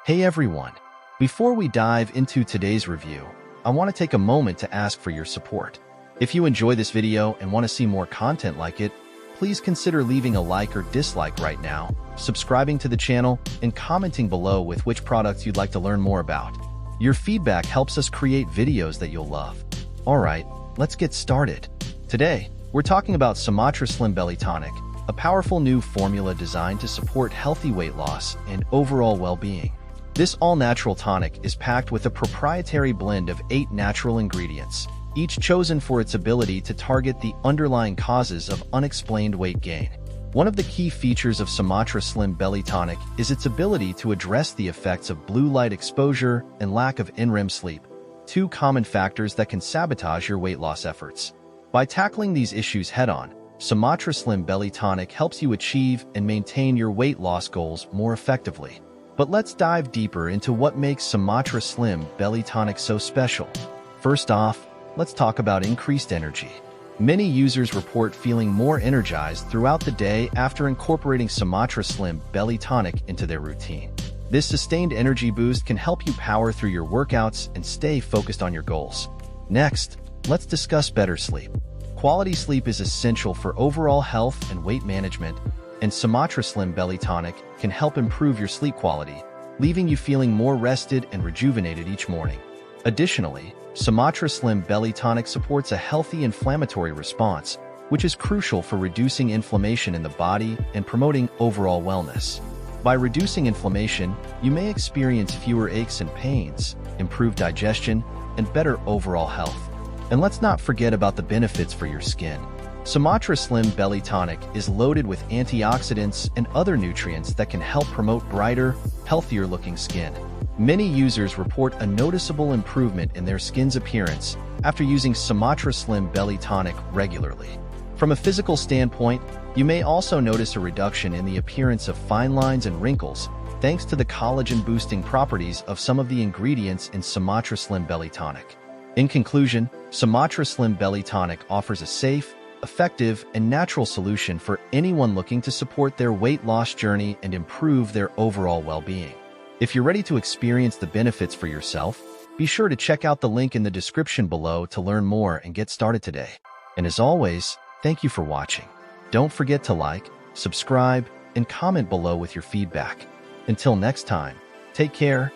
Hey everyone! Before we dive into today's review, I want to take a moment to ask for your support. If you enjoy this video and want to see more content like it, please consider leaving a like or dislike right now, subscribing to the channel, and commenting below with which products you'd like to learn more about. Your feedback helps us create videos that you'll love. Alright, let's get started. Today, we're talking about Sumatra Slim Belly Tonic, a powerful new formula designed to support healthy weight loss and overall well-being. This all-natural tonic is packed with a proprietary blend of 8 natural ingredients, each chosen for its ability to target the underlying causes of unexplained weight gain. One of the key features of Sumatra Slim Belly Tonic is its ability to address the effects of blue light exposure and lack of N-REM sleep, two common factors that can sabotage your weight loss efforts. By tackling these issues head-on, Sumatra Slim Belly Tonic helps you achieve and maintain your weight loss goals more effectively. But let's dive deeper into what makes Sumatra Slim Belly Tonic so special. First off, let's talk about increased energy. Many users report feeling more energized throughout the day after incorporating Sumatra Slim Belly Tonic into their routine. This sustained energy boost can help you power through your workouts and stay focused on your goals. Next, let's discuss better sleep. Quality sleep is essential for overall health and weight management, and Sumatra Slim Belly Tonic can help improve your sleep quality, leaving you feeling more rested and rejuvenated each morning. Additionally, Sumatra Slim Belly Tonic supports a healthy inflammatory response, which is crucial for reducing inflammation in the body and promoting overall wellness. By reducing inflammation, you may experience fewer aches and pains, improved digestion, and better overall health. And let's not forget about the benefits for your skin. Sumatra Slim Belly Tonic is loaded with antioxidants and other nutrients that can help promote brighter, healthier-looking skin. Many users report a noticeable improvement in their skin's appearance after using Sumatra Slim Belly Tonic regularly. From a physical standpoint, you may also notice a reduction in the appearance of fine lines and wrinkles, thanks to the collagen-boosting properties of some of the ingredients in Sumatra Slim Belly Tonic. In conclusion, Sumatra Slim Belly Tonic offers a safe, effective, and natural solution for anyone looking to support their weight loss journey and improve their overall well-being. If you're ready to experience the benefits for yourself, be sure to check out the link in the description below to learn more and get started today. And as always, thank you for watching. Don't forget to like, subscribe, and comment below with your feedback. Until next time, take care